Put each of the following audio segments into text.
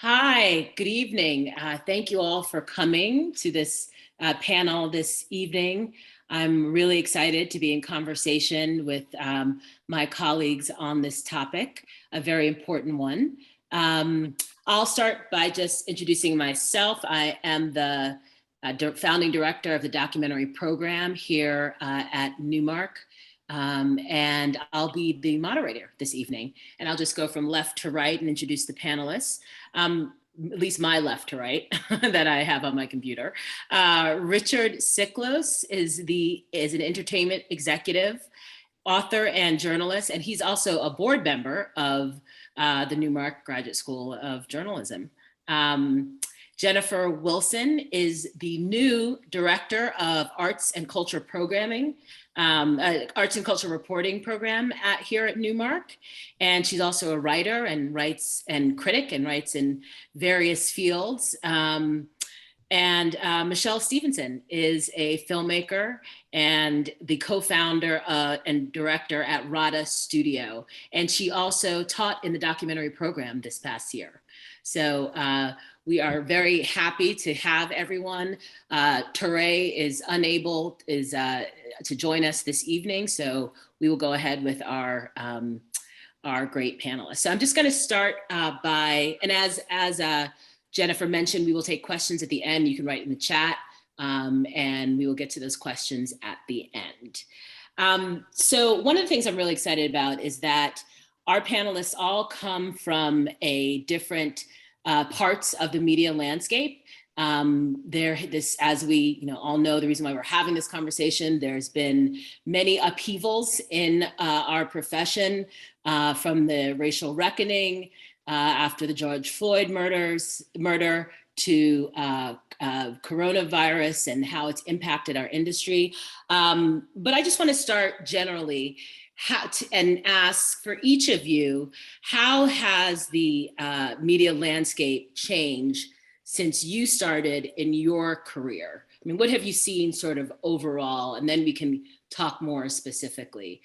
Hi, good evening. Thank you all for coming to this panel this evening. I'm really excited to be in conversation with my colleagues on this topic, a very important one. I'll start by just introducing myself. I am the founding director of the documentary program here at Newmark. And I'll be the moderator this evening. And I'll just go from left to right and introduce the panelists. At least my left to right that I have on my computer. Richard Siklos is an entertainment executive, author, and journalist, and he's also a board member of the Newmark Graduate School of Journalism. Jennifer Wilson is the new director of Arts and Culture Programming, Arts and Culture Reporting program here at Newmark. And she's also a writer and critic and writes in various fields. And Michéle Stephenson is a filmmaker and the co-founder and director at Rada Studio. And she also taught in the documentary program this past year. So we are very happy to have everyone. Teray is unable to join us this evening, so we will go ahead with our great panelists. So I'm just going to start and as Jennifer mentioned, we will take questions at the end. You can write in the chat, and we will get to those questions at the end. So one of the things I'm really excited about is that our panelists all come from a different parts of the media landscape. As we all know, the reason why we're having this conversation, there's been many upheavals in our profession, from the racial reckoning after the George Floyd murder to coronavirus and how it's impacted our industry. But I just want to start generally and ask for each of you, how has the media landscape changed since you started in your career? I mean, what have you seen sort of overall? And then we can talk more specifically.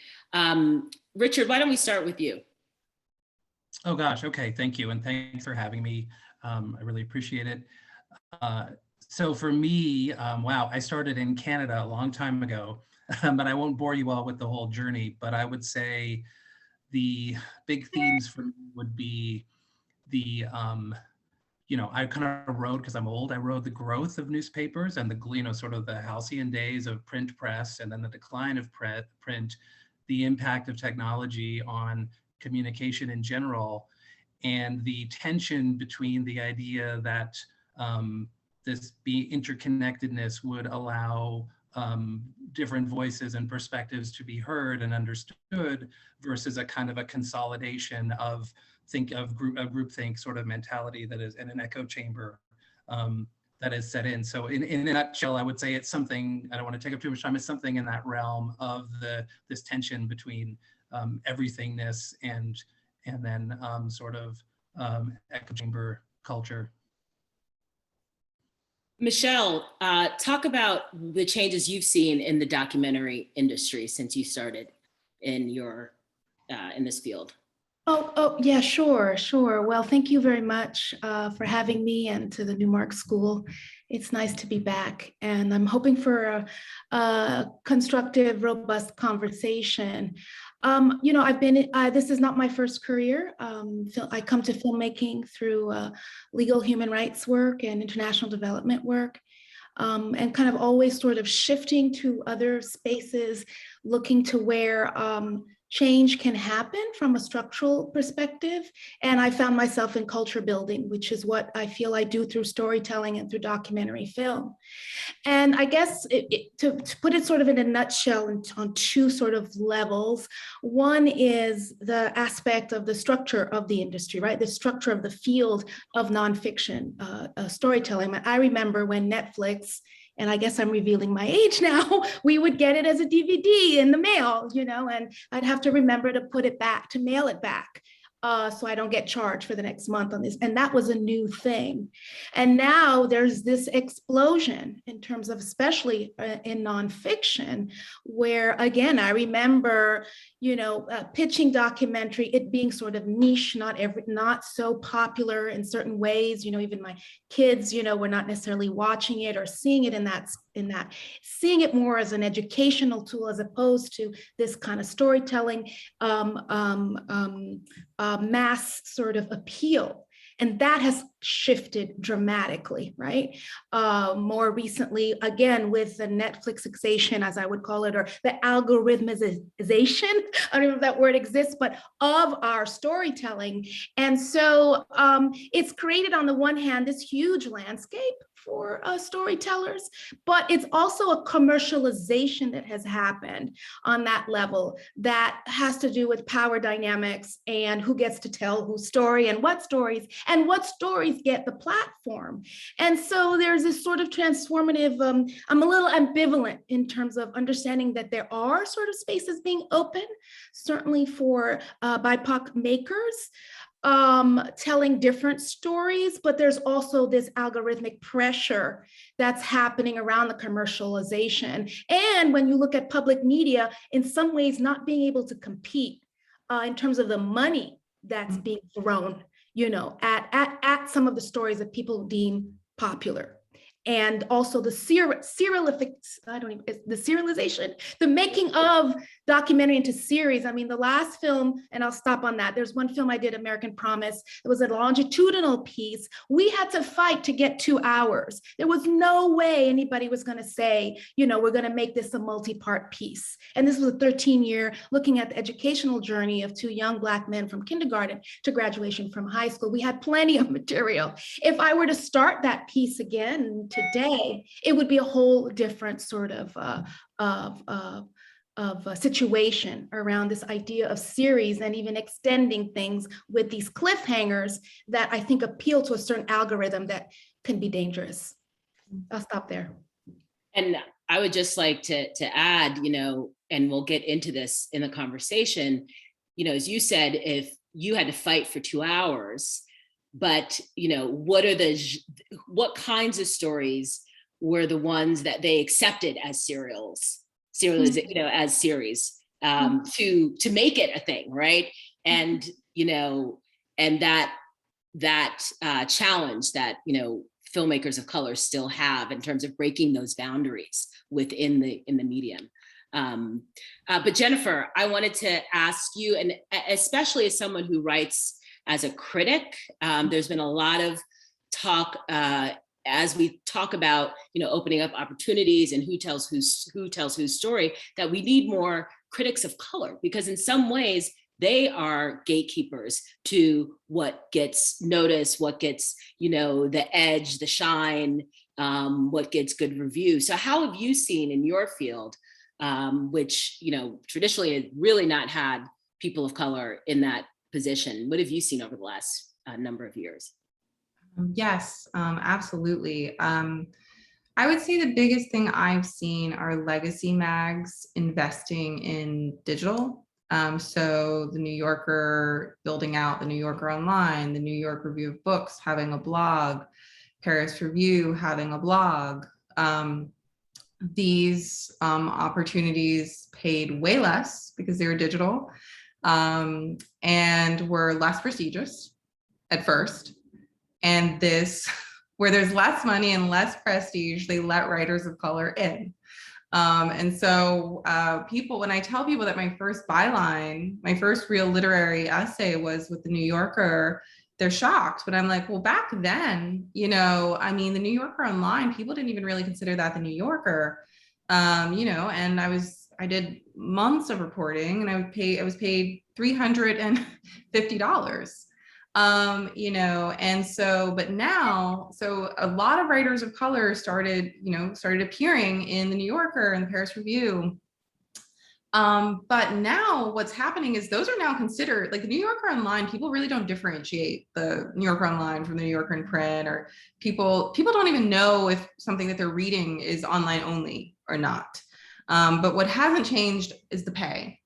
Richard, why don't we start with you? Oh gosh, okay, thank you. And thanks for having me. I really appreciate it. So for me, wow, I started in Canada a long time ago. But I won't bore you all with the whole journey, but I would say the big themes for me would be I kind of rode, because I'm old, I rode the growth of newspapers and the, sort of the halcyon days of print press, and then the decline of print, the impact of technology on communication in general, and the tension between the idea that this interconnectedness would allow different voices and perspectives to be heard and understood, versus a kind of a consolidation of groupthink sort of mentality that is in an echo chamber that is set in. So in a nutshell, I would say it's something, I don't want to take up too much time, it's something in that realm of this tension between everythingness and then sort of echo chamber culture. Michéle, talk about the changes you've seen in the documentary industry since you started in this field. Oh, yeah, sure. Well, thank you very much for having me, and to the Newmark School. It's nice to be back, and I'm hoping for a constructive, robust conversation. This is not my first career. I come to filmmaking through legal human rights work and international development work, and kind of always sort of shifting to other spaces, looking to where change can happen from a structural perspective. And I found myself in culture building, which is what I feel I do through storytelling and through documentary film. And I guess to put it sort of in a nutshell on two sort of levels, one is the aspect of the structure of the industry, right? The structure of the field of nonfiction storytelling. I remember when Netflix, and I guess I'm revealing my age now, we would get it as a DVD in the mail, and I'd have to remember to put it back, to mail it back, so I don't get charged for the next month on this. And that was a new thing. And now there's this explosion in terms of, especially in nonfiction, where again, I remember, pitching documentary, it being sort of niche, not so popular in certain ways. Even my kids, were not necessarily watching it or seeing it in that, seeing it more as an educational tool as opposed to this kind of storytelling mass sort of appeal. And that has shifted dramatically, right? More recently, again, with the Netflixization, as I would call it, or the algorithmization, I don't know if that word exists, but of our storytelling. And so it's created, on the one hand, this huge landscape for storytellers, but it's also a commercialization that has happened on that level that has to do with power dynamics and who gets to tell whose story and what stories get the platform. And so there's this sort of transformative, I'm a little ambivalent in terms of understanding that there are sort of spaces being open, certainly for BIPOC makers, telling different stories, but there's also this algorithmic pressure that's happening around the commercialization. And when you look at public media, in some ways not being able to compete in terms of the money that's being thrown, at some of the stories that people deem popular. And also the serialization, the making of documentary into series. I mean, the last film, and I'll stop on that. There's one film I did, American Promise. It was a longitudinal piece. We had to fight to get 2 hours. There was no way anybody was going to say, we're going to make this a multi-part piece. And this was a 13-year looking at the educational journey of 2 young Black men from kindergarten to graduation from high school. We had plenty of material. If I were to start that piece again today, it would be a whole different sort of a situation around this idea of series and even extending things with these cliffhangers that I think appeal to a certain algorithm that can be dangerous. I'll stop there. And I would just like to add, and we'll get into this in the conversation, as you said, if you had to fight for 2 hours, but what kinds of stories were the ones that they accepted as as series, to make it a thing, right? And and that challenge that filmmakers of color still have in terms of breaking those boundaries within the medium. But Jennifer, I wanted to ask you, and especially as someone who writes as a critic, there's been a lot of talk as we talk about opening up opportunities and who tells whose story, that we need more critics of color, because in some ways they are gatekeepers to what gets noticed, what gets the edge, the shine, what gets good reviews. So how have you seen in your field, which traditionally has really not had people of color in that position? What have you seen over the last number of years? Yes, absolutely. I would say the biggest thing I've seen are legacy mags investing in digital. So the New Yorker building out the New Yorker Online, the New York Review of Books having a blog, Paris Review having a blog. These opportunities paid way less because they were digital, and were less prestigious at first. And this, where there's less money and less prestige, they let writers of color in. And so when I tell people that my first byline, my first real literary essay was with the New Yorker, they're shocked. But I'm like, well, back then, the New Yorker Online, people didn't even really consider that the New Yorker, and I did months of reporting, and I was paid $350. And so, but now, so a lot of writers of color started appearing in the New Yorker and the Paris Review. But now what's happening is those are now considered, like the New Yorker Online, people really don't differentiate the New Yorker Online from the New Yorker in print, or people don't even know if something that they're reading is online only or not. But what hasn't changed is the pay.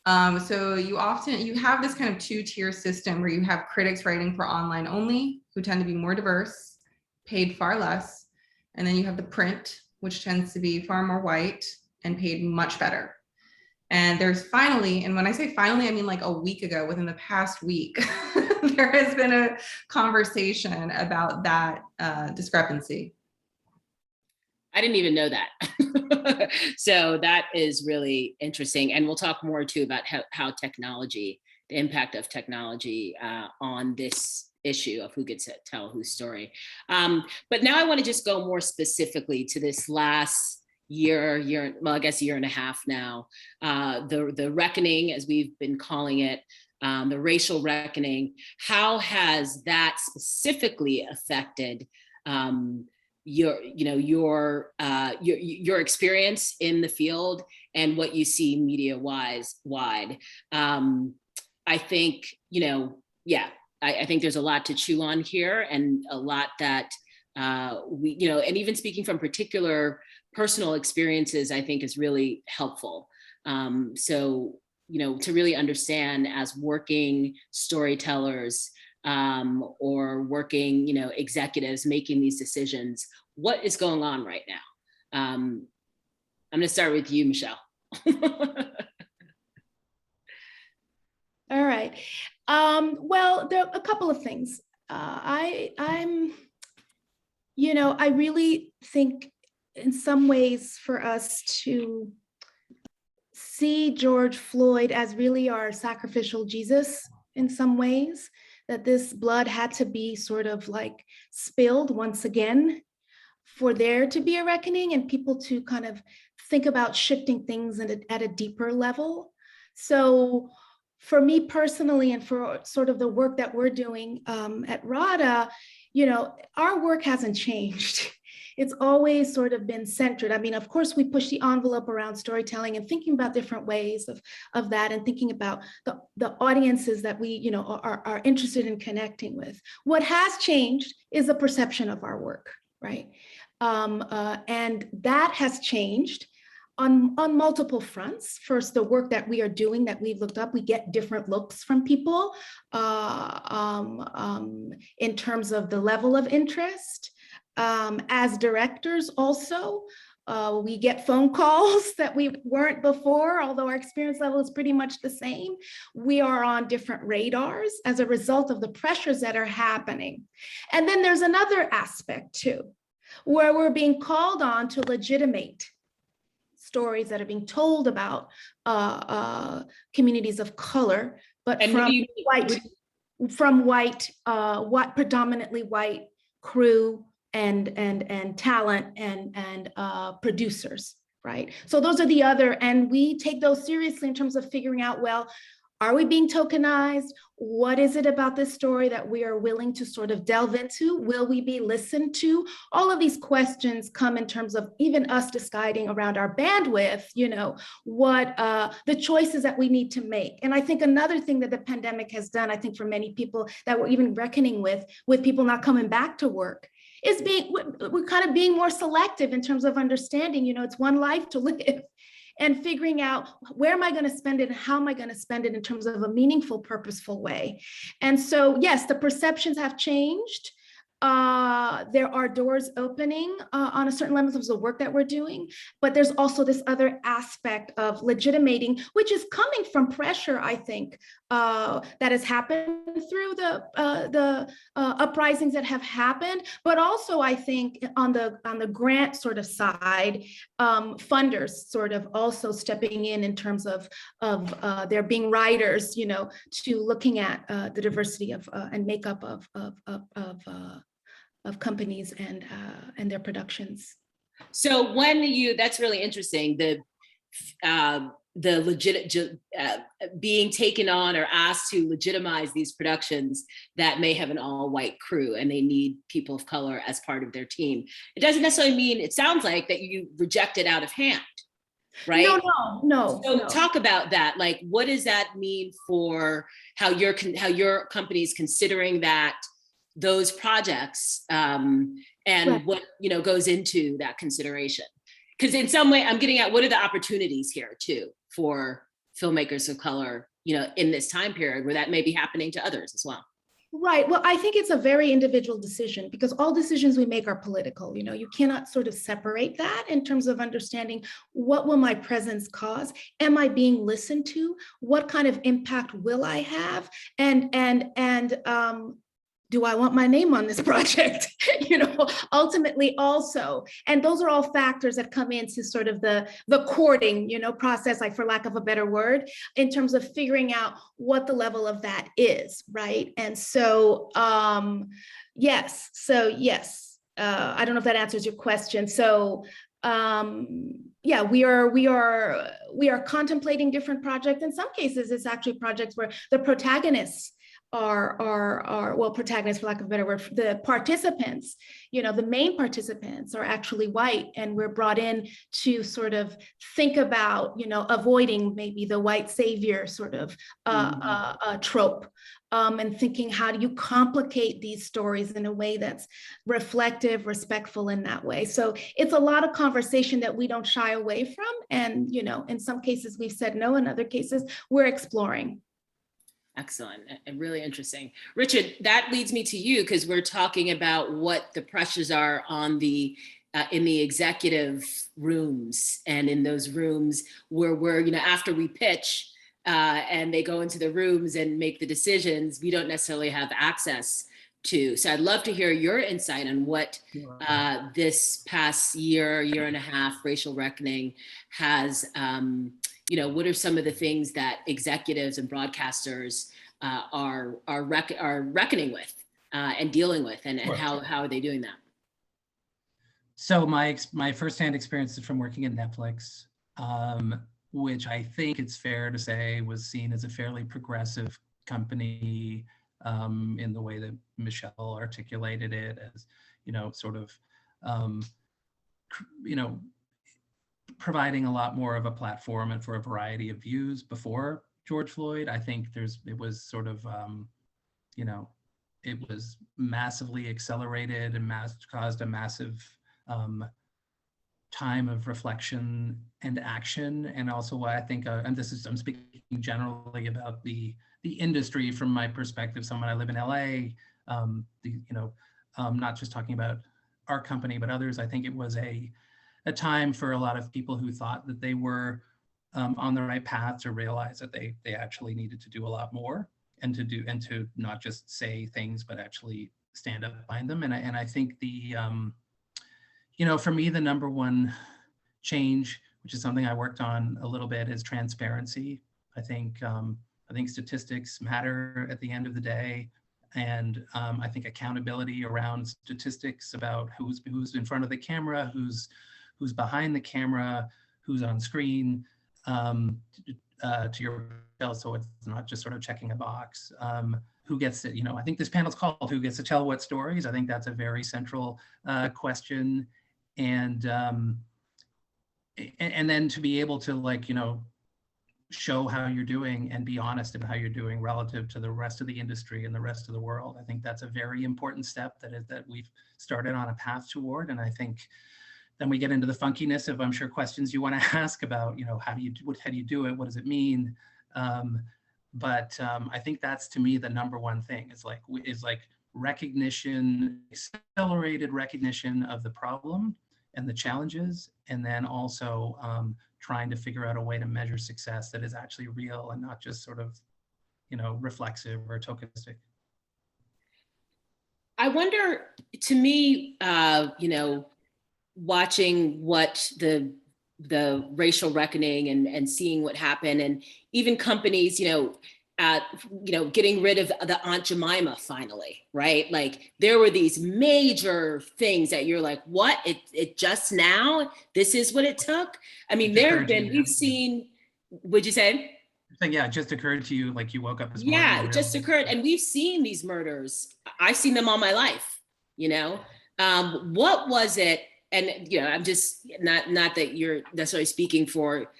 So you have this kind of 2-tier system where you have critics writing for online only, who tend to be more diverse, paid far less. And then you have the print, which tends to be far more white and paid much better. And there's finally, and when I say finally, I mean like a week ago, within the past week, there has been a conversation about that discrepancy. I didn't even know that. So that is really interesting. And we'll talk more too about how technology, the impact of technology on this issue of who gets to tell whose story. But now I want to just go more specifically to this last year, well, I guess a year and a half now, the reckoning, as we've been calling it, the racial reckoning. How has that specifically affected your experience in the field and what you see media wide? I think, I think there's a lot to chew on here, and a lot that we, and even speaking from particular personal experiences, I think is really helpful. So, to really understand as working storytellers or working, executives making these decisions, what is going on right now? I'm going to start with you, Michéle. All right. Well, there are a couple of things. I really think in some ways for us to see George Floyd as really our sacrificial Jesus in some ways, that this blood had to be sort of like spilled once again for there to be a reckoning and people to kind of think about shifting things at a deeper level. So for me personally, and for sort of the work that we're doing at Rada, our work hasn't changed. It's always sort of been centered. I mean, of course, we push the envelope around storytelling and thinking about different ways of that, and thinking about the audiences that we, are interested in connecting with. What has changed is the perception of our work, right? And that has changed on multiple fronts. First, the work that we are doing, that we've looked up, we get different looks from people in terms of the level of interest. As directors also, we get phone calls that we weren't before, although our experience level is pretty much the same. We are on different radars as a result of the pressures that are happening. And then there's another aspect too, where we're being called on to legitimate stories that are being told about communities of color, but from predominantly white crew and talent and producers, right? So those are the other, and we take those seriously in terms of figuring out, well, are we being tokenized? What is it about this story that we are willing to sort of delve into? Will we be listened to? All of these questions come in terms of even us deciding around our bandwidth, what the choices that we need to make. And I think another thing that the pandemic has done, I think for many people that we're even reckoning with people not coming back to work, is we're kind of being more selective in terms of understanding, it's one life to live, and figuring out where am I going to spend it and how am I going to spend it in terms of a meaningful, purposeful way. And so, yes, the perceptions have changed. There are doors opening on a certain level of the work that we're doing, but there's also this other aspect of legitimating, which is coming from pressure, I think, that has happened through the uprisings that have happened, but also I think on the grant sort of side, funders sort of also stepping in terms of there being writers, to looking at the diversity of and makeup of companies and their productions. So that's really interesting. The being taken on or asked to legitimize these productions that may have an all-white crew and they need people of color as part of their team. It doesn't necessarily mean, it sounds like, that you reject it out of hand, right? No. So talk about that. Like, what does that mean for how your company's considering those projects and right. What goes into that consideration? Because in some way I'm getting at, what are the opportunities here too for filmmakers of color, in this time period where that may be happening to others as well? Right. Well, I think it's a very individual decision because all decisions we make are political. You cannot sort of separate that in terms of understanding what will my presence cause? Am I being listened to? What kind of impact will I have? And do I want my name on this project? Ultimately also, and those are all factors that come into sort of the courting, process, like for lack of a better word, in terms of figuring out what the level of that is, right? And so, yes. I don't know if that answers your question. So, yeah, we are contemplating different projects. In some cases, it's actually projects where the protagonists are well, protagonists for lack of a better word, the participants, the main participants are actually white, and we're brought in to sort of think about, avoiding maybe the white savior sort of trope, and thinking, how do you complicate these stories in a way that's reflective, respectful in that way? So it's a lot of conversation that we don't shy away from. And, in some cases we've said no, in other cases we're exploring. Excellent and really interesting. Richard, that leads me to you because we're talking about what the pressures are on the in the executive rooms, and in those rooms where we're, after we pitch and they go into the rooms and make the decisions, we don't necessarily have access to. So I'd love to hear your insight on what this past year and a half racial reckoning has what are some of the things that executives and broadcasters are reckoning with and dealing with, and how are they doing that? So my firsthand experience is from working at Netflix, which I think it's fair to say was seen as a fairly progressive company in the way that Michéle articulated it as, sort of, providing a lot more of a platform and for a variety of views before George Floyd. I think it was sort of, it was massively accelerated and caused a massive time of reflection and action. And also I think, and I'm speaking generally about the industry from my perspective, someone I live in LA, not just talking about our company, but others. I think it was a time for a lot of people who thought that they were on the right path to realize that they actually needed to do a lot more, and to not just say things, but actually stand up behind them. And I think for me, the number one change, which is something I worked on a little bit, is transparency. I think statistics matter at the end of the day. And I think accountability around statistics about who's in front of the camera, who's behind the camera, who's on screen, to your tell, so it's not just sort of checking a box. Who gets to, I think this panel's called "Who Gets to Tell What Stories?" I think that's a very central question, and then to be able to show how you're doing and be honest about how you're doing relative to the rest of the industry and the rest of the world. I think that's a very important step that we've started on a path toward. And I think then we get into the funkiness of, I'm sure, questions you want to ask about, how do you do it? What does it mean? But I think that's, to me, the number one thing is recognition, accelerated recognition of the problem and the challenges, and then also trying to figure out a way to measure success that is actually real and not just sort of, reflexive or tokenistic. I wonder, to me, watching what the racial reckoning and seeing what happened, and even companies, getting rid of the Aunt Jemima finally, right? Like there were these major things that you're like, what? It just now? This is what it took? I mean, we've seen, would you say? Yeah, it just occurred to you, like you woke up this morning. Yeah, it just occurred. And we've seen these murders. I've seen them all my life, what was it? And, I'm just not that you're necessarily speaking for,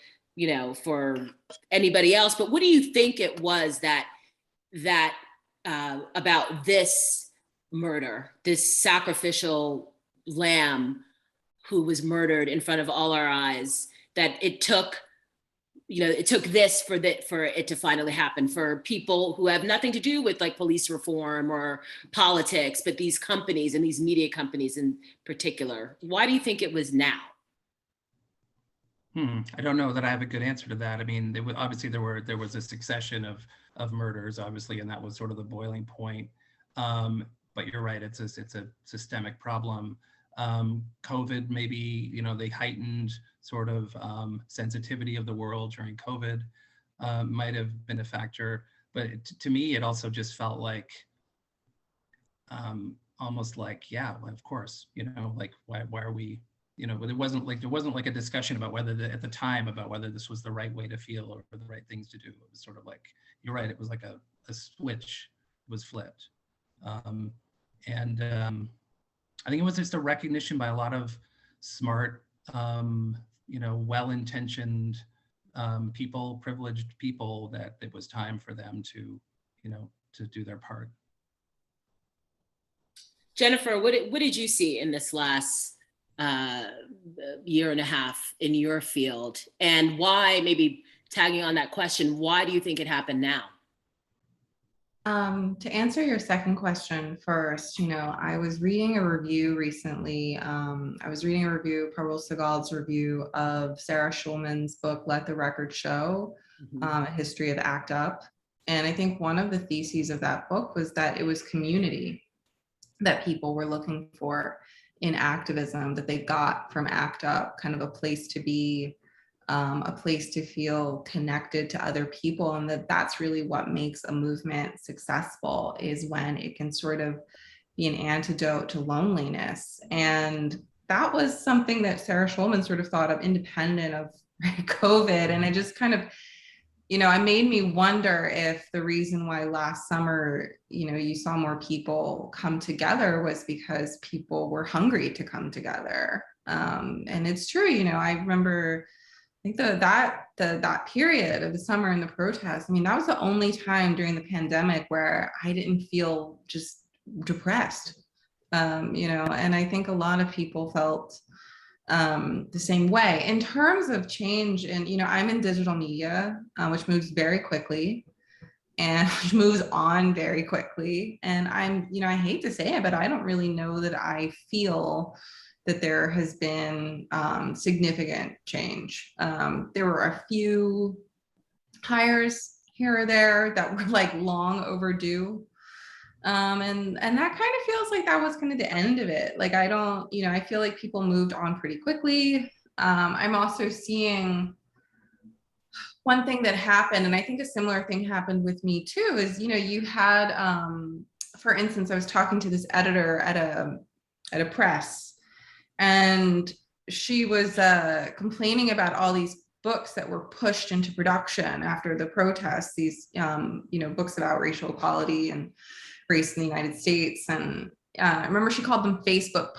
for anybody else, but what do you think it was that about this murder, this sacrificial lamb who was murdered in front of all our eyes, that it took it took this for it to finally happen for people who have nothing to do with like police reform or politics, but these companies and these media companies in particular. Why do you think it was now? I don't know that I have a good answer to that. I mean, obviously there was a succession of murders, obviously, and that was sort of the boiling point. But you're right, it's a systemic problem. COVID, maybe, they heightened sort of sensitivity of the world during COVID, might have been a factor. But to me, it also just felt like almost like, yeah, well, of course, like why are we, but there wasn't like a discussion about whether at the time about whether this was the right way to feel or the right things to do. It was sort of like, you're right, it was like a switch was flipped. I think it was just a recognition by a lot of smart, well-intentioned people, privileged people, that it was time for them to, to do their part. Jennifer, what did you see in this last year and a half in your field, and why, maybe tagging on that question, why do you think it happened now? To answer your second question first, I was reading a review recently. I was reading a review, Parul Segal's review of Sarah Schulman's book, Let the Record Show, A History of ACT UP. And I think one of the theses of that book was that it was community that people were looking for in activism, that they got from ACT UP, kind of a place to be, a place to feel connected to other people, and that's really what makes a movement successful, is when it can sort of be an antidote to loneliness. And that was something that Sarah Schulman sort of thought of independent of COVID. And it just kind of, it made me wonder if the reason why last summer, you saw more people come together was because people were hungry to come together. And it's true, I remember, I think that period of the summer and the protests, that was the only time during the pandemic where I didn't feel just depressed, and I think a lot of people felt the same way. In terms of change, and I'm in digital media, which moves very quickly and which moves on very quickly. And I hate to say it, but I don't really know that I feel that there has been significant change. There were a few hires here or there that were like long overdue. And that kind of feels like that was kind of the end of it. Like, I feel like people moved on pretty quickly. I'm also seeing one thing that happened, and I think a similar thing happened with me too, is, you had, for instance, I was talking to this editor at a press, and she was complaining about all these books that were pushed into production after the protests, these books about racial equality and race in the United States. And I remember she called them Facebook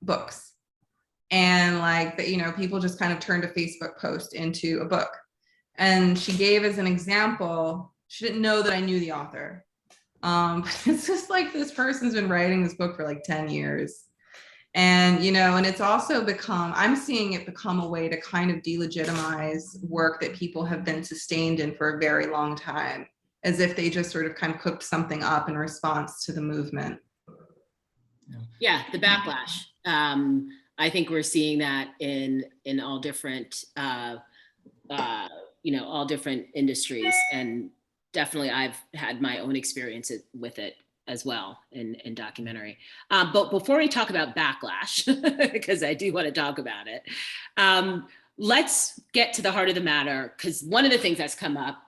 books. And like, people just kind of turned a Facebook post into a book. And she gave as an example, she didn't know that I knew the author. But it's just like, this person's been writing this book for like 10 years. And, and it's also I'm seeing it become a way to kind of delegitimize work that people have been sustained in for a very long time, as if they just sort of kind of cooked something up in response to the movement. Yeah, the backlash. I think we're seeing that in all different, all different industries. And definitely I've had my own experience with it as well in documentary. But before we talk about backlash, because I do want to talk about it, let's get to the heart of the matter, because one of the things that's come up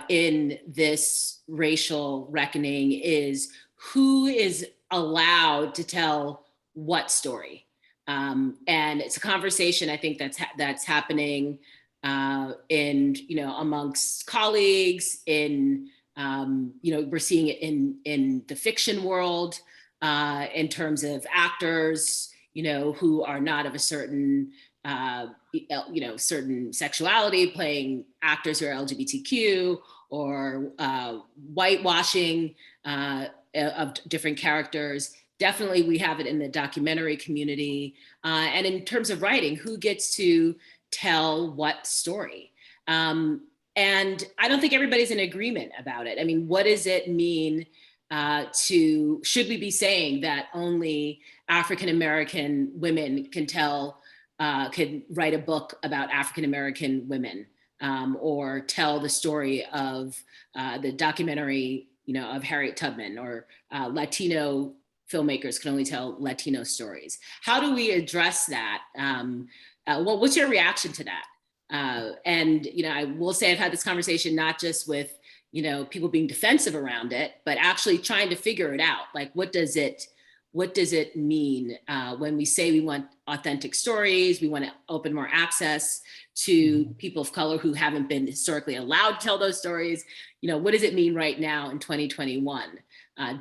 in this racial reckoning is who is allowed to tell what story. And it's a conversation I think that's happening amongst colleagues, we're seeing it in the fiction world, in terms of actors, who are not of a certain, certain sexuality, playing actors who are LGBTQ, or whitewashing of different characters. Definitely we have it in the documentary community. And in terms of writing, who gets to tell what story? And I don't think everybody's in agreement about it. I mean, what does it mean should we be saying that only African-American women could write a book about African-American women, or tell the story of the documentary, of Harriet Tubman, or Latino filmmakers can only tell Latino stories. How do we address that? Well, what's your reaction to that? And I will say I've had this conversation not just with people being defensive around it, but actually trying to figure it out. Like, what does it mean when we say we want authentic stories, we want to open more access to people of color who haven't been historically allowed to tell those stories? What does it mean right now in 2021?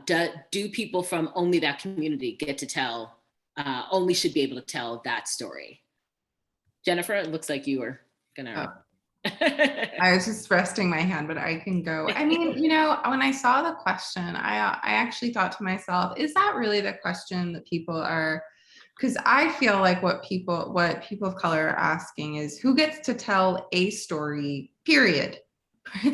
Do people from only that community get to tell, only should be able to tell that story? Jennifer, it looks like you were gonna. Oh. I was just resting my hand, but I can go. I mean, when I saw the question, I actually thought to myself, is that really the question that people are? Because I feel like what people of color are asking is, who gets to tell a story, period?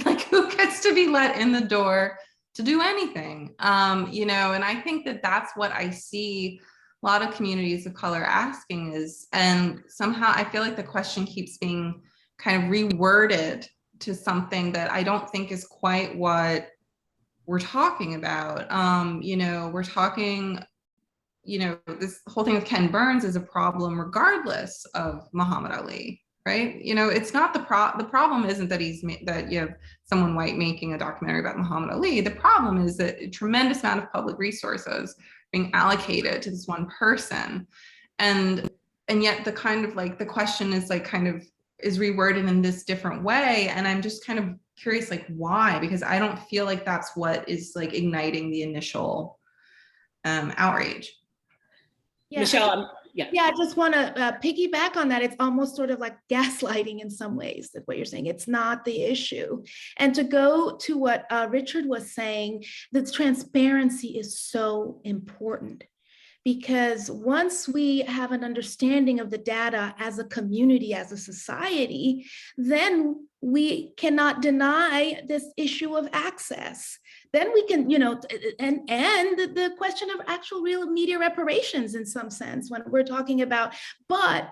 Like, who gets to be let in the door to do anything? And I think that that's what I see a lot of communities of color asking is, and somehow I feel like the question keeps being kind of reworded to something that I don't think is quite what we're talking about. We're talking, this whole thing with Ken Burns is a problem regardless of Muhammad Ali, right? It's not the problem isn't that that you have someone white making a documentary about Muhammad Ali. The problem is that a tremendous amount of public resources being allocated to this one person. And yet the kind of like, the question is like kind of is reworded in this different way. And I'm just kind of curious, like, why? Because I don't feel like that's what is like igniting the initial outrage. Yeah. Michéle, Yeah, I just want to piggyback on that. It's almost sort of like gaslighting in some ways, that what you're saying. It's not the issue. And to go to what Richard was saying, the transparency is so important. Because once we have an understanding of the data as a community, as a society, then we cannot deny this issue of access. Then we can, and the question of actual real media reparations in some sense when we're talking about, but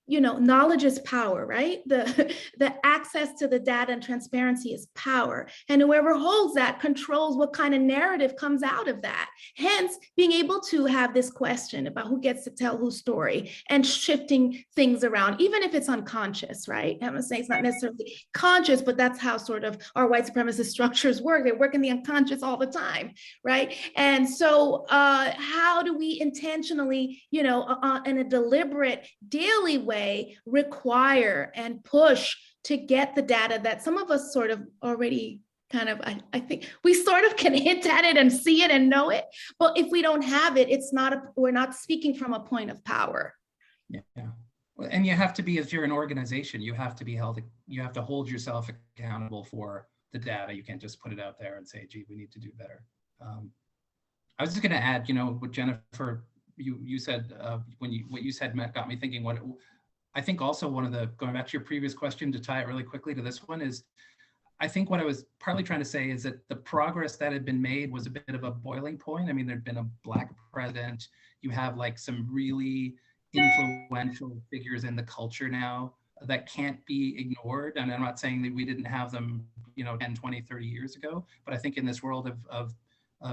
knowledge is power, right? The access to the data and transparency is power. And whoever holds that controls what kind of narrative comes out of that. Hence, being able to have this question about who gets to tell whose story and shifting things around, even if it's unconscious, right? I'm not saying it's not necessarily conscious, but that's how sort of our white supremacist structures work. They work in the unconscious all the time, right? And so how do we intentionally, in a deliberate, daily way, require and push to get the data that some of us sort of already kind of, I think we sort of can hint at it and see it and know it, but if we don't have it, we're not speaking from a point of power. Yeah. And you have to be, if you're an organization, you have to hold yourself accountable for the data. You can't just put it out there and say, gee, we need to do better. I was just going to add, what Jennifer, you said, what you said, Matt, got me thinking. I think also going back to your previous question, to tie it really quickly to this one, is I think what I was partly trying to say is that the progress that had been made was a bit of a boiling point. I mean, there'd been a Black president. You have like some really influential figures in the culture now that can't be ignored. And I'm not saying that we didn't have them, 10, 20, 30 years ago, but I think in this world of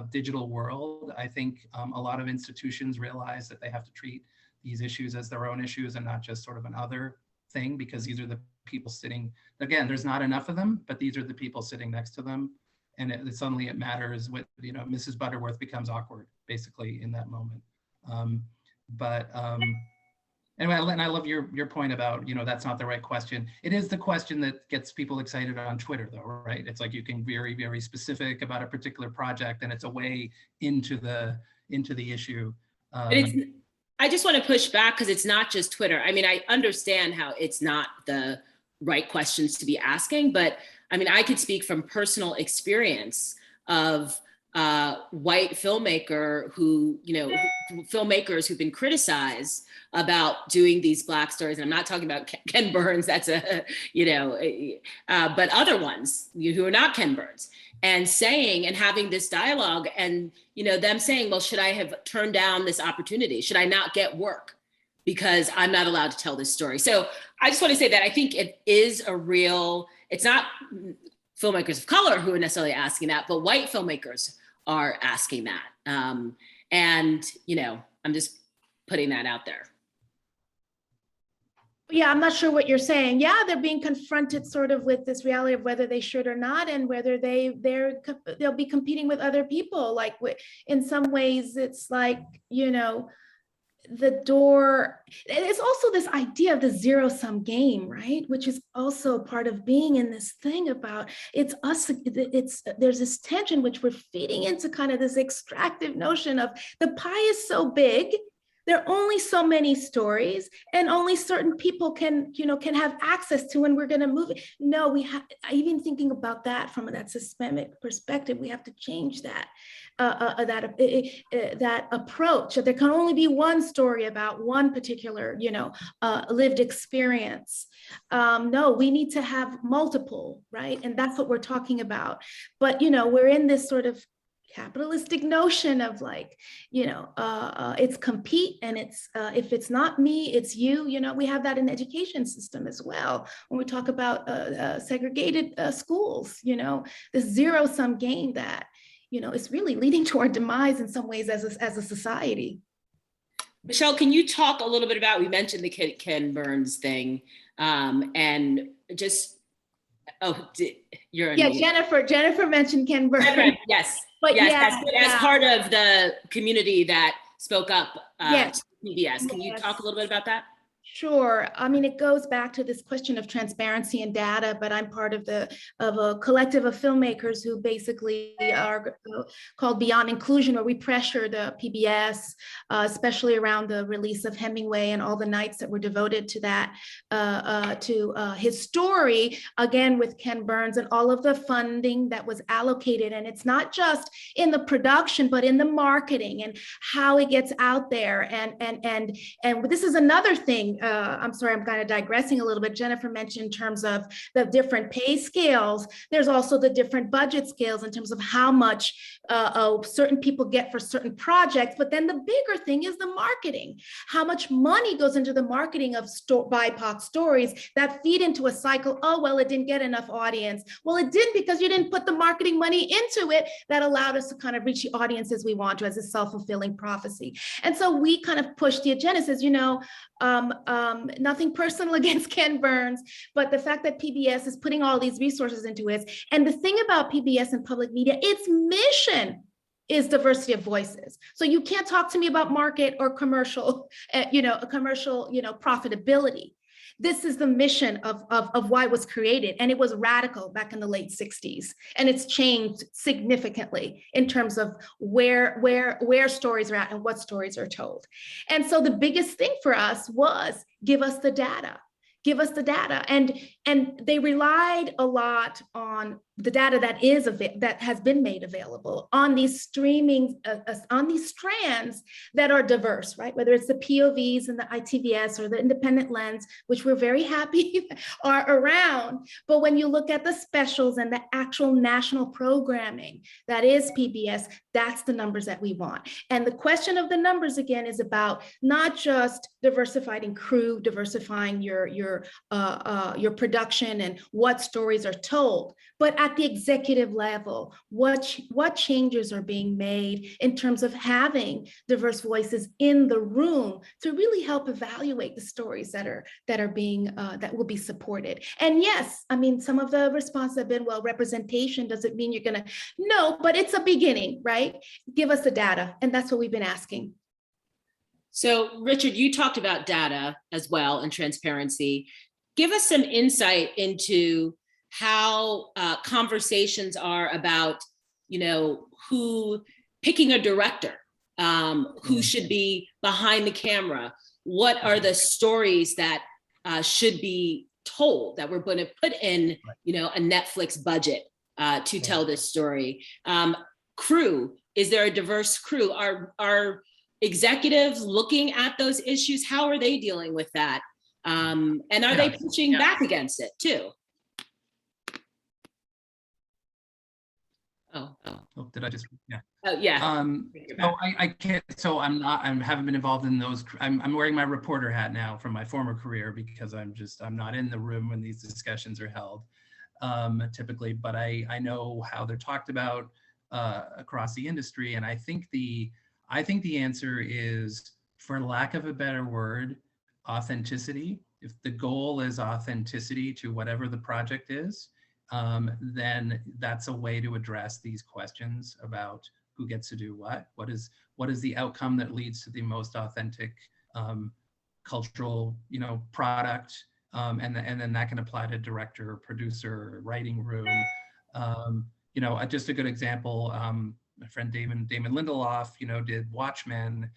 digital world, I think a lot of institutions realize that they have to treat these issues as their own issues and not just sort of another thing, because these are the people sitting, again, there's not enough of them, but these are the people sitting next to them. And suddenly it matters what, Mrs. Butterworth becomes awkward basically in that moment. Anyway, and I love your point about, that's not the right question. It is the question that gets people excited on Twitter though, right? It's like you can be very, very specific about a particular project and it's a way into the issue. I just want to push back because it's not just Twitter. I mean, I understand how it's not the right questions to be asking, but I mean, I could speak from personal experience of white filmmaker who, filmmakers who've been criticized about doing these Black stories. And I'm not talking about Ken Burns, that's but other ones who are not Ken Burns, and saying and having this dialogue and, them saying, well, should I have turned down this opportunity? Should I not get work because I'm not allowed to tell this story? So I just want to say that I think it is it's not filmmakers of color who are necessarily asking that, but white filmmakers are asking that. I'm just putting that out there. Yeah, I'm not sure what you're saying. Yeah, they're being confronted sort of with this reality of whether they should or not, and whether they'll be competing with other people. Like in some ways, it's like, the door. It's also this idea of the zero-sum game, right? Which is also part of being in this thing about it's us. There's this tension which we're feeding into kind of this extractive notion of the pie is so big. There are only so many stories, and only certain people can have access to, and we're going to move it. No, we have, even thinking about that from that systemic perspective, we have to change that approach. That there can only be one story about one particular, lived experience. No, we need to have multiple, right? And that's what we're talking about. But we're in this sort of capitalistic notion of like, it's compete, and it's if it's not me, it's you. We have that in the education system as well. When we talk about segregated schools, this zero-sum game that, is really leading to our demise in some ways as a society. Michéle, can you talk a little bit about, we mentioned the Ken Burns thing, and just, Jennifer mentioned Ken Burns. Yes. But yes, as part of the community that spoke up to PBS. Can you talk a little bit about that? Sure. I mean, it goes back to this question of transparency and data, but I'm part of a collective of filmmakers who basically are called Beyond Inclusion, where we pressure the PBS, especially around the release of Hemingway and all the nights that were devoted to that, to his story, again, with Ken Burns and all of the funding that was allocated. And it's not just in the production, but in the marketing and how it gets out there. And this is another thing. I'm sorry, I'm kind of digressing a little bit. Jennifer mentioned in terms of the different pay scales. There's also the different budget scales in terms of how much certain people get for certain projects. But then the bigger thing is the marketing. How much money goes into the marketing of BIPOC stories that feed into a cycle? Oh, well, it didn't get enough audience. Well, it did because you didn't put the marketing money into it that allowed us to kind of reach the audiences we want to, as a self-fulfilling prophecy. And so we kind of push the agenda, says, nothing personal against Ken Burns, but the fact that PBS is putting all these resources into it. And the thing about PBS and public media, its mission is diversity of voices. So you can't talk to me about market or commercial, profitability. This is the mission of why it was created. And it was radical back in the late 60s. And it's changed significantly in terms of where stories are at and what stories are told. And so the biggest thing for us was give us the data. Give us the data. And they relied a lot on the data that has been made available on these streaming, on these strands that are diverse, right? Whether it's the POVs and the ITVS or the independent lens, which we're very happy are around. But when you look at the specials and the actual national programming that is PBS, that's the numbers that we want. And the question of the numbers, again, is about not just diversifying crew, diversifying your production and what stories are told, but at the executive level, what changes are being made in terms of having diverse voices in the room to really help evaluate the stories that will be supported. And yes, I mean, some of the responses have been, well, representation doesn't mean you're gonna, no, but it's a beginning, right? Give us the data, and that's what we've been asking. So Richard, you talked about data as well and transparency. Give us some insight into how conversations are about, who picking a director, who should be behind the camera. What are the stories that should be told, that we're going to put in, a Netflix budget to tell this story? crew? Is there a diverse crew? Are executives looking at those issues? How are they dealing with that? And are they pushing back against it too? Oh, did I just, yeah. Oh, yeah. So I can't, so I haven't been involved in those. I'm wearing my reporter hat now from my former career because I'm not in the room when these discussions are held typically, but I know how they're talked about across the industry. And I think the answer is, for lack of a better word, authenticity. If the goal is authenticity to whatever the project is, then that's a way to address these questions about who gets to do what. What is the outcome that leads to the most authentic cultural, product, and then that can apply to director, producer, writing room. Just a good example. My friend Damon Lindelof, did Watchmen,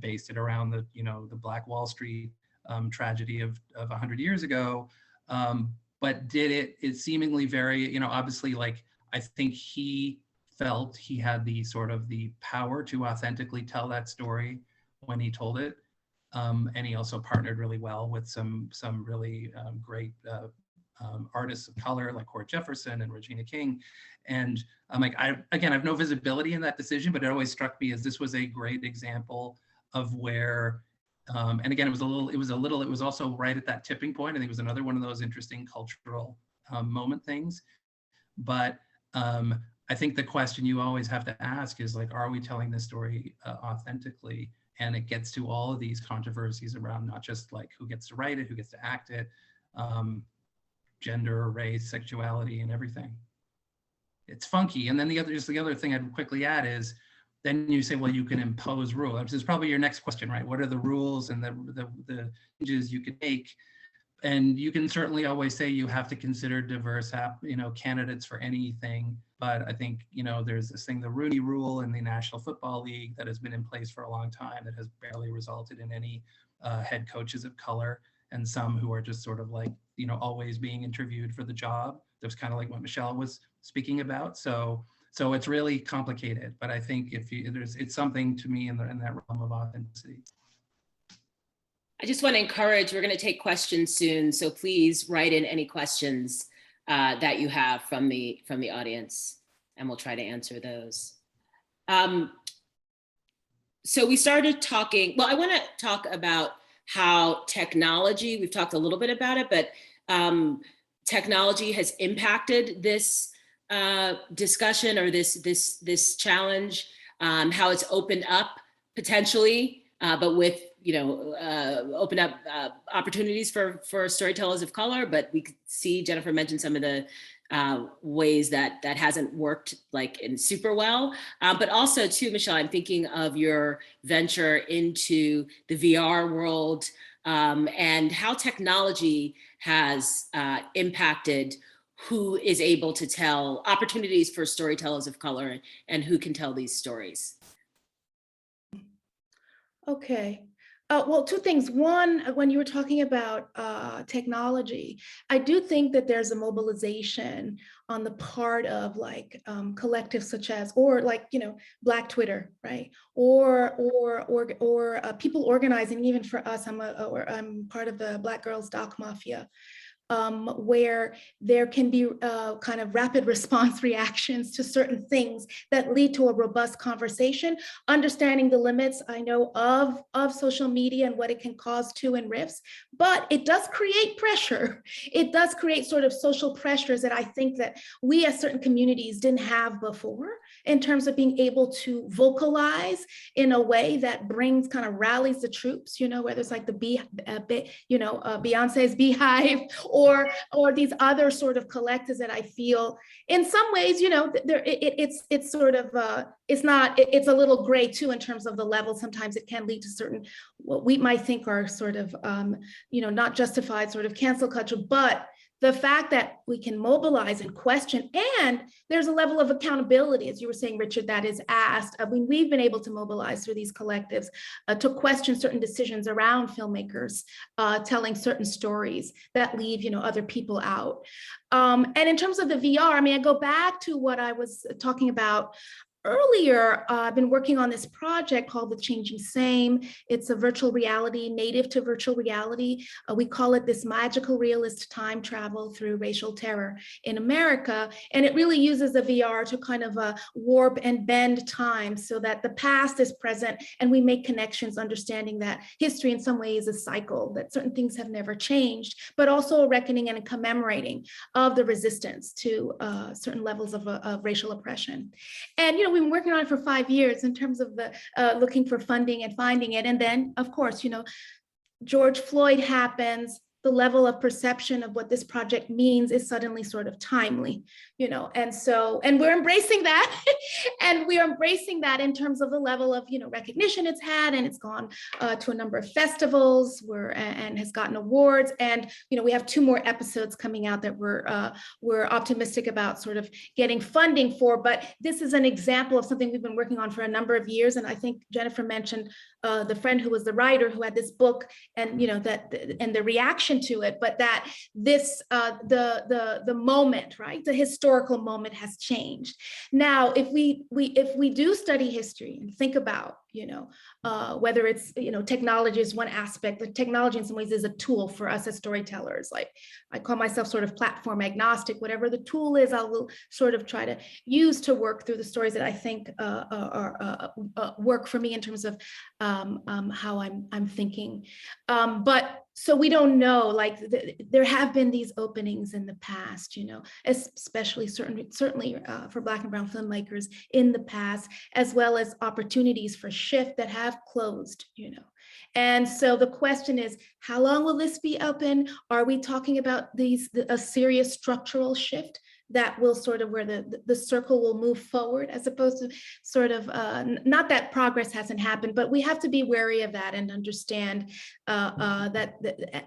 based it around the Black Wall Street tragedy of 100 years ago. But did it seemingly very, obviously, like, I think he felt he had the power to authentically tell that story when he told it. And he also partnered really well with some really great artists of color like Cord Jefferson and Regina King. And I'm like, I have no visibility in that decision, but it always struck me as this was a great example of where, and again, it was also right at that tipping point. I think it was another one of those interesting cultural moment things. But I think the question you always have to ask is, like, are we telling this story authentically? And it gets to all of these controversies around not just like who gets to write it, who gets to act it, gender, race, sexuality, and everything. It's funky. And then the other thing I'd quickly add is, then you say, well, you can impose rules. Which is probably your next question, right? What are the rules and the changes you can make? And you can certainly always say you have to consider diverse, candidates for anything. But I think, there's this thing, the Rooney Rule in the National Football League, that has been in place for a long time, that has barely resulted in any head coaches of color, and some who are just sort of like, always being interviewed for the job. That's kind of like what Michéle was speaking about. So it's really complicated, but I think it's something to me in that realm of authenticity. I just want to encourage, we're going to take questions soon, so please write in any questions that you have from the audience, and we'll try to answer those. So we started talking, well, I want to talk about how technology, we've talked a little bit about it, but technology has impacted this discussion or this challenge, how it's opened up potentially, but with open up opportunities for storytellers of color. But we could see, Jennifer mentioned some of the ways that hasn't worked like in super well. But also too, Michéle, I'm thinking of your venture into the VR world and how technology has impacted who is able to tell, opportunities for storytellers of color and who can tell these stories. Okay. Well, two things. One, when you were talking about technology, I do think that there's a mobilization on the part of like collectives such as, or like, Black Twitter, right? Or people organizing. Even for us, I'm part of the Black Girls Doc Mafia. Where there can be kind of rapid response reactions to certain things that lead to a robust conversation, understanding the limits, I know, of social media and what it can cause to in rifts, but it does create pressure. It does create sort of social pressures that I think that we as certain communities didn't have before, in terms of being able to vocalize in a way that brings, kind of rallies the troops, whether it's like the Beyonce's Beehive, or these other sort of collectives that I feel in some ways, it's sort of, it's a little gray too, in terms of the level. Sometimes it can lead to certain, what we might think are sort of, not justified sort of cancel culture, but the fact that we can mobilize and question, and there's a level of accountability, as you were saying, Richard, that is asked. I mean, we've been able to mobilize through these collectives to question certain decisions around filmmakers telling certain stories that leave, other people out. And in terms of the VR, I mean, I go back to what I was talking about earlier, I've been working on this project called The Changing Same. It's a virtual reality, native to virtual reality. We call it this magical realist time travel through racial terror in America. And it really uses the VR to kind of warp and bend time so that the past is present and we make connections, understanding that history in some ways is a cycle, that certain things have never changed, but also a reckoning and a commemorating of the resistance to certain levels of racial oppression. And, you know, we've been working on it for 5 years in terms of the looking for funding and finding it. And then, of course, you know, George Floyd happens, the level of perception of what this project means is suddenly sort of timely, you know, and so, and we're embracing that. And we are embracing that in terms of the level of, you know, recognition it's had, and it's gone to a number of festivals and has gotten awards. And, you know, we have 2 more episodes coming out that we're optimistic about sort of getting funding for. But this is an example of something we've been working on for a number of years. And I think Jennifer mentioned the friend who was the writer who had this book, and, you know, that and the reaction to it, but that this the moment, right, the historical moment has changed. Now, if we do study history and think about, you know, whether it's, you know, technology is one aspect. The technology in some ways is a tool for us as storytellers. Like, I call myself sort of platform agnostic. Whatever the tool is, I will sort of try to use to work through the stories that I think work for me in terms of how I'm thinking. But so we don't know, like there have been these openings in the past, you know, especially certainly for Black and Brown filmmakers in the past, as well as opportunities for shift that have closed, you know. And so the question is, how long will this be open? Are we talking about a serious structural shift that will sort of where the circle will move forward, as opposed to sort of, not that progress hasn't happened, but we have to be wary of that and understand that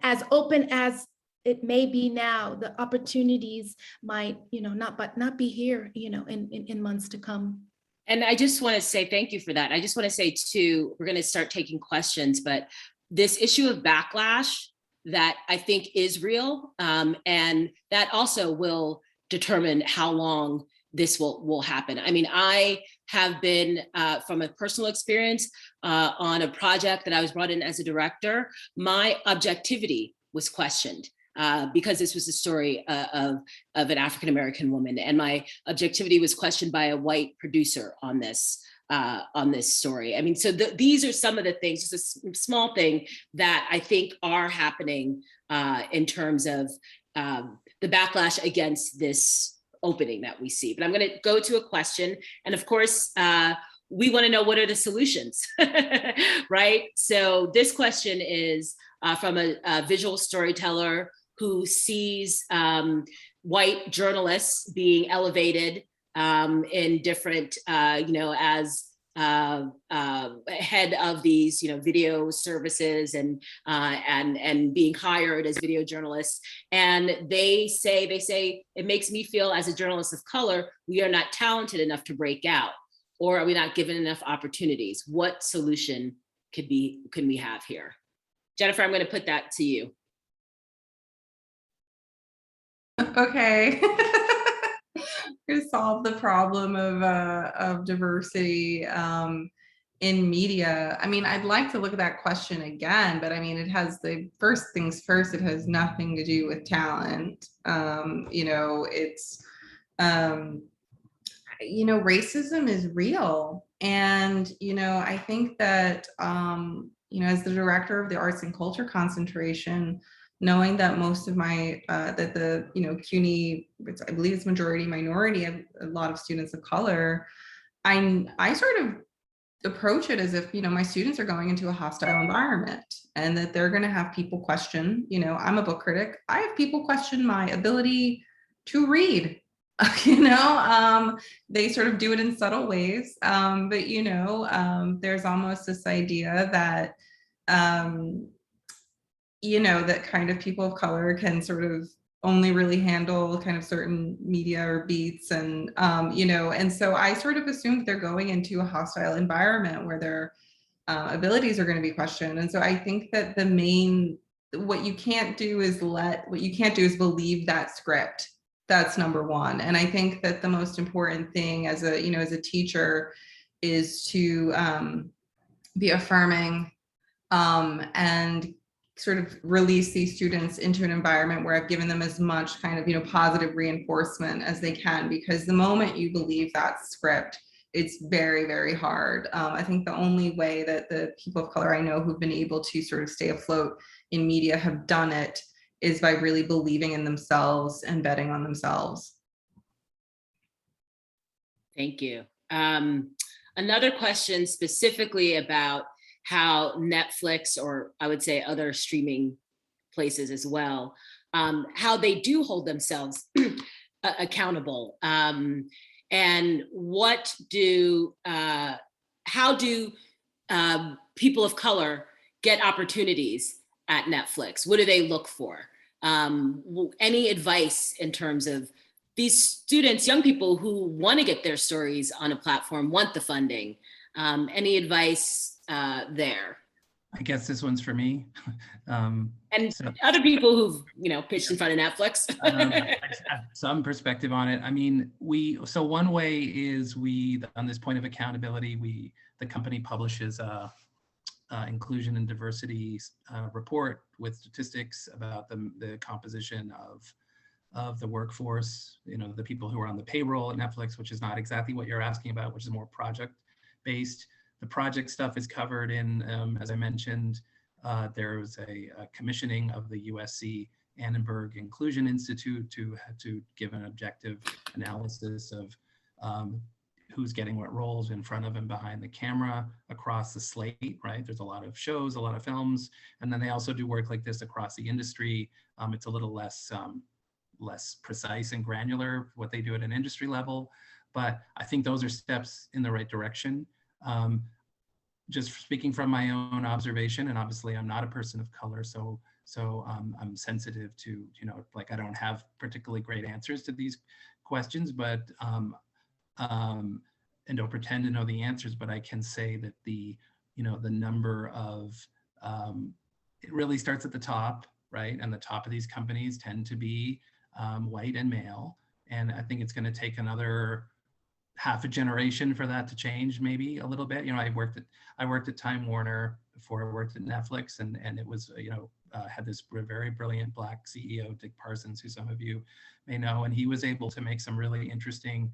as open as it may be now, the opportunities might, you know, not be here, you know, in months to come. And I just want to say thank you for that. I just want to say too, we're going to start taking questions, but this issue of backlash that I think is real, and that also will determine how long this will happen. I mean, I have been, from a personal experience, on a project that I was brought in as a director, my objectivity was questioned. Because this was a story of an African-American woman, and my objectivity was questioned by a white producer on this story. I mean, so these are some of the things, just a small thing that I think are happening in terms of the backlash against this opening that we see. But I'm going to go to a question, and of course, we want to know, what are the solutions, right? So this question is from a visual storyteller who sees white journalists being elevated in different, you know, as head of these, you know, video services and being hired as video journalists. And they say, it makes me feel as a journalist of color, we are not talented enough to break out, or are we not given enough opportunities? What solution can we have here? Jennifer, I'm going to put that to you. Okay. To solve the problem of diversity in media. I mean, I'd like to look at that question again, but I mean, it has first things first, it has nothing to do with talent. You know, it's, you know, racism is real. And, you know, I think that, you know, as the director of the Arts and Culture Concentration, knowing that most of my, that the, you know, CUNY, I believe it's majority minority, a lot of students of color, I sort of approach it as if, you know, my students are going into a hostile environment, and that they're going to have people question, you know, I'm a book critic, I have people question my ability to read. You know, they sort of do it in subtle ways, but, you know, there's almost this idea that, you know, that kind of people of color can sort of only really handle kind of certain media or beats, and, you know, and so I sort of assumed they're going into a hostile environment where their abilities are going to be questioned. And so I think that what you can't do is believe that script, that's number one. And I think that the most important thing as a, as a teacher is to be affirming and sort of release these students into an environment where I've given them as much kind of, positive reinforcement as they can, because the moment you believe that script, it's very, very hard. I think the only way that the people of color I know who've been able to sort of stay afloat in media have done it is by really believing in themselves and betting on themselves. Thank you. Another question specifically about how Netflix, or I would say other streaming places as well, how they do hold themselves accountable, and how do people of color get opportunities at Netflix? What do they look for? Any advice in terms of these students, young people who want to get their stories on a platform, want the funding? Any advice there? I guess this one's for me. And so, other people who've, pitched in front of Netflix. I just have some perspective on it. I mean, so one way is on this point of accountability, the company publishes a inclusion and diversity report with statistics about the composition of the workforce, the people who are on the payroll at Netflix, which is not exactly what you're asking about, which is more project-based. The project stuff is covered in, as I mentioned, there was a commissioning of the USC Annenberg Inclusion Institute to give an objective analysis of who's getting what roles in front of and behind the camera across the slate, right? There's a lot of shows, a lot of films, and then they also do work like this across the industry. It's a little less precise and granular what they do at an industry level, but I think those are steps in the right direction. Just speaking from my own observation, and obviously I'm not a person of color, so I'm sensitive to, I don't have particularly great answers to these questions, but and don't pretend to know the answers, but I can say that the number of, it really starts at the top, right? And the top of these companies tend to be white and male. And I think it's going to take another half a generation for that to change, maybe a little bit. I worked at Time Warner before I worked at Netflix, and it was, had this very brilliant Black CEO, Dick Parsons, who some of you may know, and he was able to make some really interesting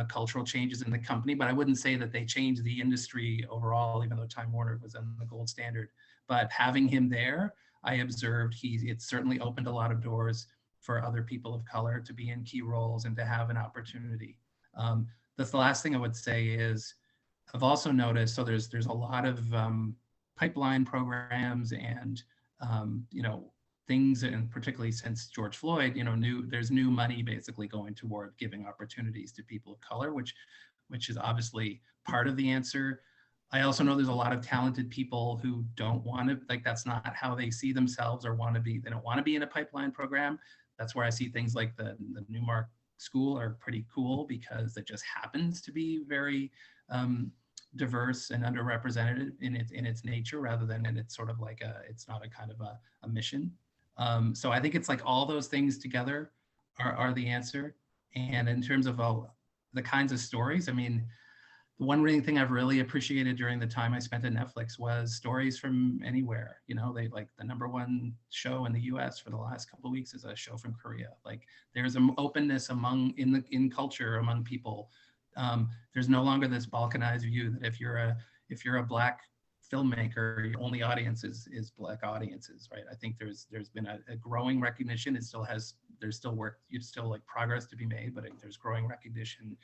cultural changes in the company. But I wouldn't say that they changed the industry overall, even though Time Warner was on the gold standard. But having him there, I observed it certainly opened a lot of doors for other people of color to be in key roles and to have an opportunity. That's the last thing I would say is I've also noticed, so there's a lot of pipeline programs and things, and particularly since George Floyd, there's new money basically going toward giving opportunities to people of color, which is obviously part of the answer. I also know there's a lot of talented people who don't want to, that's not how they see themselves or want to be. They don't want to be in a pipeline program. That's where I see things like the Newmark school are pretty cool, because it just happens to be very diverse and underrepresented in its nature, rather than in its sort of it's not a kind of a mission. So I think it's like all those things together are the answer. And in terms of the kinds of stories, I mean, the one thing I've really appreciated during the time I spent at Netflix was stories from anywhere. They the #1 show in the US for the last couple of weeks is a show from Korea. There's an openness in culture among people. There's no longer this balkanized view that if you're a Black filmmaker, your only audience is Black audiences, right? I think there's been a growing recognition. There's still work, progress to be made, but there's growing recognition,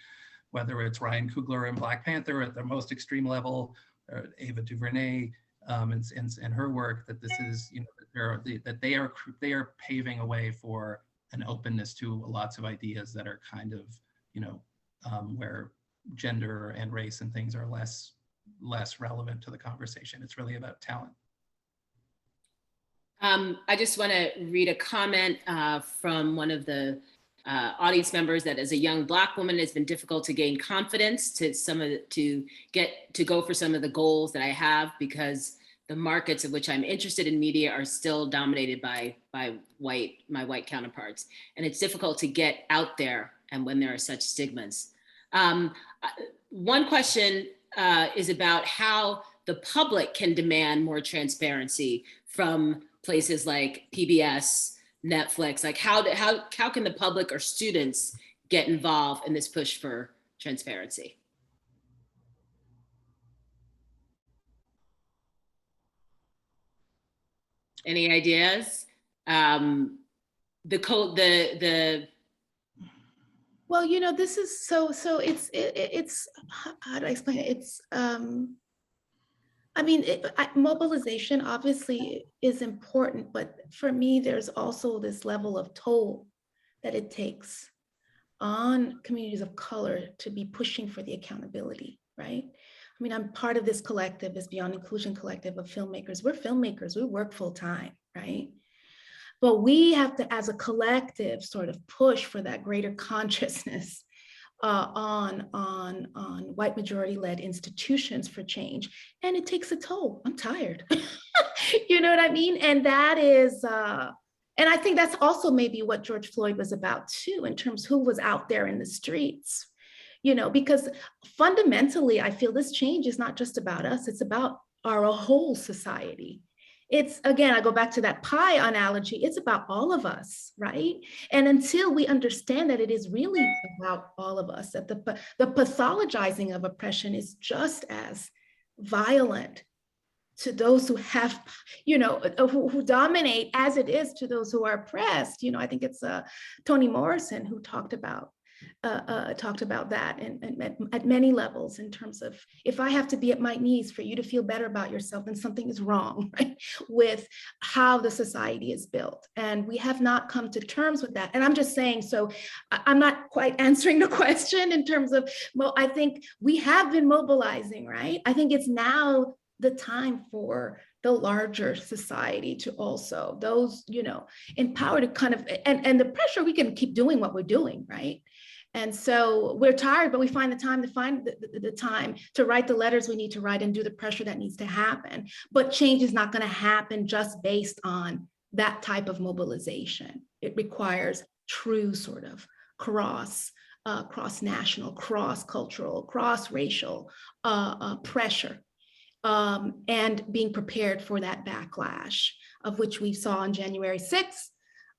whether it's Ryan Coogler in Black Panther at the most extreme level, or Ava DuVernay and her work, that this is, that they are paving a way for an openness to lots of ideas that are kind of, where gender and race and things are less relevant to the conversation. It's really about talent. I just want to read a comment from one of the audience members, that as a young Black woman, it's been difficult to gain confidence to go for some of the goals that I have, because the markets of which I'm interested in media are still dominated by my white counterparts. And it's difficult to get out there and when there are such stigmas. One question is about how the public can demand more transparency from places like PBS, Netflix. Like how can the public or students get involved in this push for transparency? Any ideas? Well, you know, this is so it's how do I explain it? It's I mean, mobilization obviously is important, but for me, there's also this level of toll that it takes on communities of color to be pushing for the accountability, right? I mean, I'm part of this collective, this Beyond Inclusion collective of filmmakers. We're filmmakers, we work full time, right? But we have to, as a collective, sort of push for that greater consciousness on white majority-led institutions for change. And it takes a toll. I'm tired. You know what I mean? And that is, and I think that's also maybe what George Floyd was about too, in terms of who was out there in the streets, you know, because fundamentally, I feel this change is not just about us, it's about our whole society. It's, again, I go back to that pie analogy, it's about all of us, right? And until we understand that it is really about all of us, that the pathologizing of oppression is just as violent to those who have, you know, who dominate as it is to those who are oppressed. You know, I think it's Toni Morrison who talked about that and at many levels, in terms of, if I have to be at my knees for you to feel better about yourself, then something is wrong, right, with how the society is built. And we have not come to terms with that. And I'm just saying, so I'm not quite answering the question in terms of, well, I think we have been mobilizing, right? I think it's now the time for the larger society to also, those, you know, empowered to kind of, and the pressure, we can keep doing what we're doing, right? And so we're tired, but we find the time to find the time to write the letters we need to write and do the pressure that needs to happen. But change is not going to happen just based on that type of mobilization. It requires true sort of cross-national, cross-cultural, cross-racial pressure, and being prepared for that backlash, of which we saw on January 6th.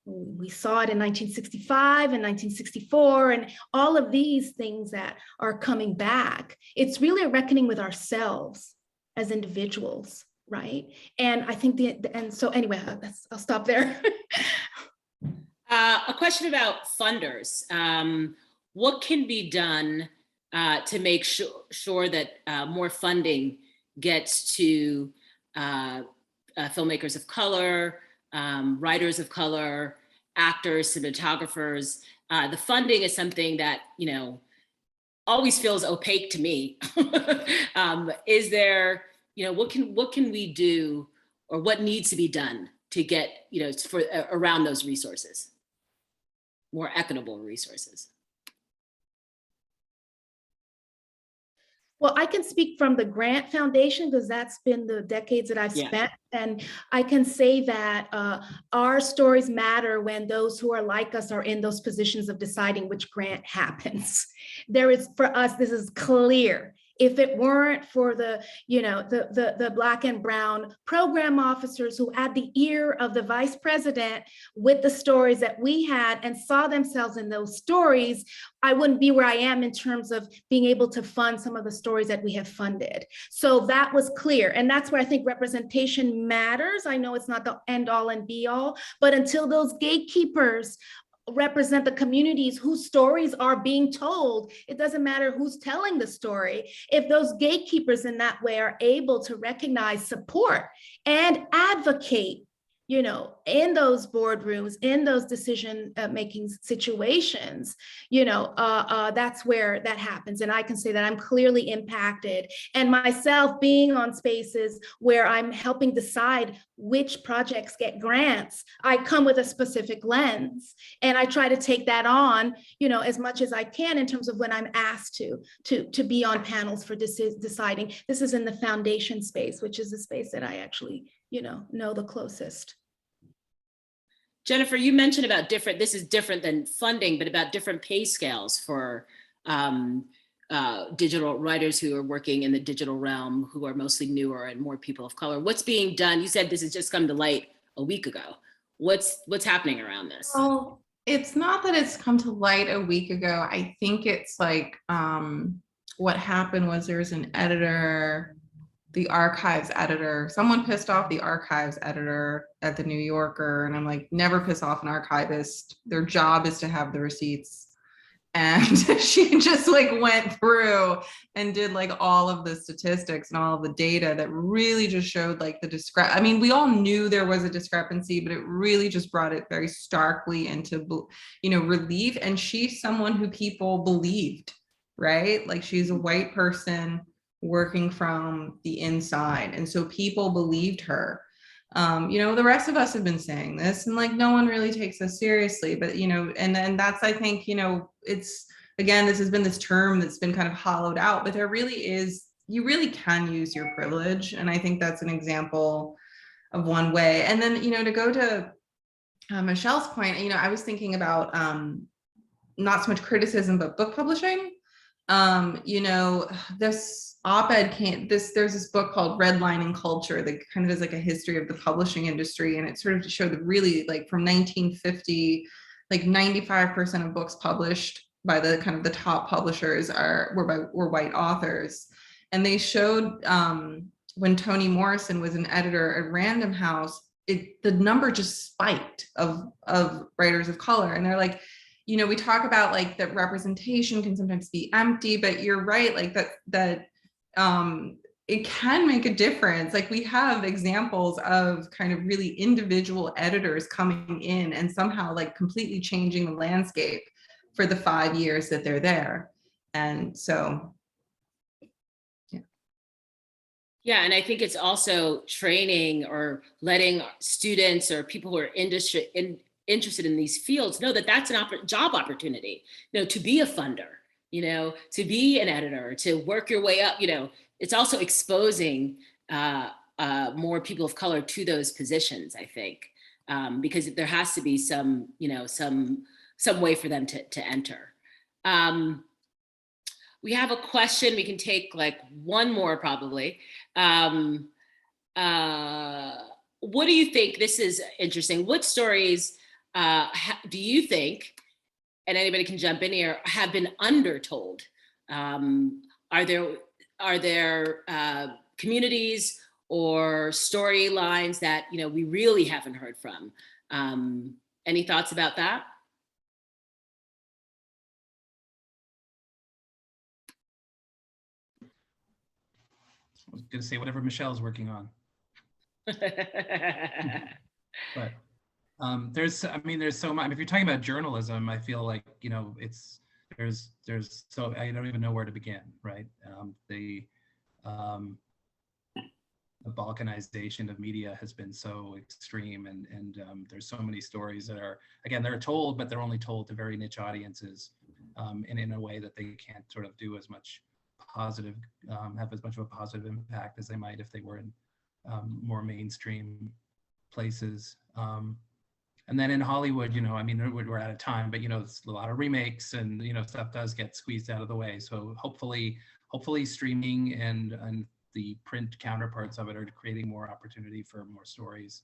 We saw it in 1965 and 1964, and all of these things that are coming back. It's really a reckoning with ourselves as individuals, right? And I think and so anyway, I'll stop there. A question about funders. What can be done to make sure that more funding gets to filmmakers of color, writers of color, actors, cinematographers? The funding is something that, you know, always feels opaque to me. Is there, you know, what can we do, or what needs to be done to get, you know, for around those resources, more equitable resources? Well, I can speak from the Grant Foundation, because that's been the decades that I've spent. And I can say that our stories matter when those who are like us are in those positions of deciding which grant happens. There is, for us, this is clear. If it weren't for the, you know, the Black and brown program officers who had the ear of the vice president with the stories that we had and saw themselves in those stories, I wouldn't be where I am in terms of being able to fund some of the stories that we have funded. So that was clear. And that's where I think representation matters. I know it's not the end all and be all, but until those gatekeepers represent the communities whose stories are being told, it doesn't matter who's telling the story. If those gatekeepers in that way are able to recognize, support, and advocate, in those boardrooms, in those decision making situations, that's where that happens. And I can say that I'm clearly impacted. And myself being on spaces where I'm helping decide which projects get grants, I come with a specific lens. And I try to take that on, as much as I can in terms of when I'm asked to be on panels for deciding. This is in the foundation space, which is the space that I actually know the closest. Jennifer, you mentioned about this is different than funding, but about different pay scales for digital writers who are working in the digital realm, who are mostly newer and more people of color. What's being done? You said this has just come to light a week ago. What's happening around this? Well, it's not that it's come to light a week ago. I think it's like what happened was there's an editor, the archives editor, someone pissed off the archives editor at the New Yorker. And I'm like, never piss off an archivist. Their job is to have the receipts. And she just went through and did all of the statistics and all of the data that really just showed the I mean, we all knew there was a discrepancy, but it really just brought it very starkly into, relief. And she's someone who people believed, right? She's a white person working from the inside. And so people believed her. The rest of us have been saying this and no one really takes us seriously, but, and that's, I think, it's, again, this has been this term that's been kind of hollowed out, but there really is, you really can use your privilege. And I think that's an example of one way. And then, to go to Michéle's point, I was thinking about not so much criticism, but book publishing. This op-ed there's this book called Redlining Culture that kind of is a history of the publishing industry. And it sort of showed that really from 1950, 95% of books published by the kind of the top publishers were white authors. And they showed when Toni Morrison was an editor at Random House, the number just spiked of writers of color. And they're we talk about that representation can sometimes be empty, but you're right, that it can make a difference. We have examples of kind of really individual editors coming in and somehow completely changing the landscape for the 5 years that they're there. And so, yeah. Yeah, and I think it's also training or letting students or people who are interested in these fields know that that's a job opportunity, to be a funder, to be an editor, to work your way up, it's also exposing more people of color to those positions, I think, because there has to be some way for them to enter. We have a question. We can take one more probably. What do you think? This is interesting. What stories do you think, and anybody can jump in here, have been undertold? Are there communities or storylines that we really haven't heard from? Any thoughts about that? I was going to say whatever Michéle's working on. But there's so much. If you're talking about journalism, I feel there's so I don't even know where to begin, right? The balkanization of media has been so extreme, and there's so many stories that are, again, they're told, but they're only told to very niche audiences, and in a way that they can't sort of do as much positive, have as much of a positive impact as they might if they were in more mainstream places. And then in Hollywood, we're out of time, but it's a lot of remakes and stuff does get squeezed out of the way. So hopefully streaming and the print counterparts of it are creating more opportunity for more stories,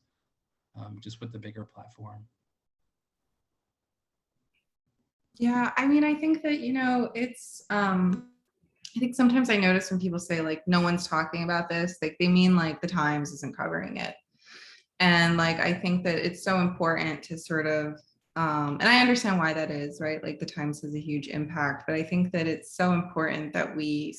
just with the bigger platform. Yeah, I think that it's I think sometimes I notice when people say no one's talking about this, they mean the Times isn't covering it. And I think that it's so important to sort of, and I understand why that is, right? The Times has a huge impact, but I think that it's so important that we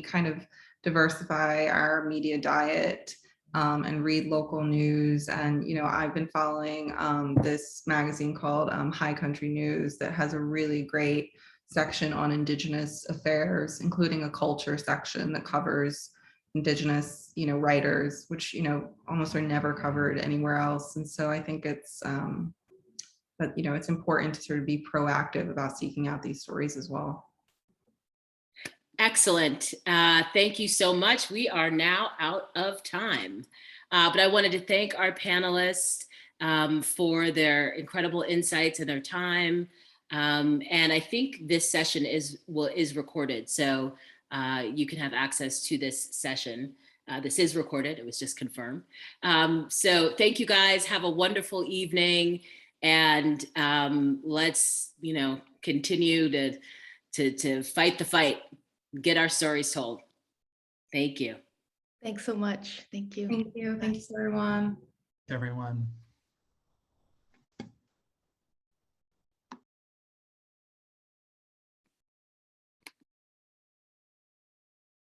kind of diversify our media diet and read local news. And, you know, I've been following this magazine called High Country News that has a really great section on Indigenous affairs, including a culture section that covers Indigenous, you know, writers, which, you know, almost are never covered anywhere else. And so I think it's, but, you know, it's important to sort of be proactive about seeking out these stories as well. Excellent. Thank you so much. We are now out of time, but I wanted to thank our panelists for their incredible insights and their time. And I think this session is recorded, so you can have access to this session. This is recorded. It was just confirmed. So thank you guys. Have a wonderful evening, and let's, you know, continue to fight the fight. Get our stories told. Thank you. Thanks so much. Thank you. Thank you. Thanks, everyone. Everyone.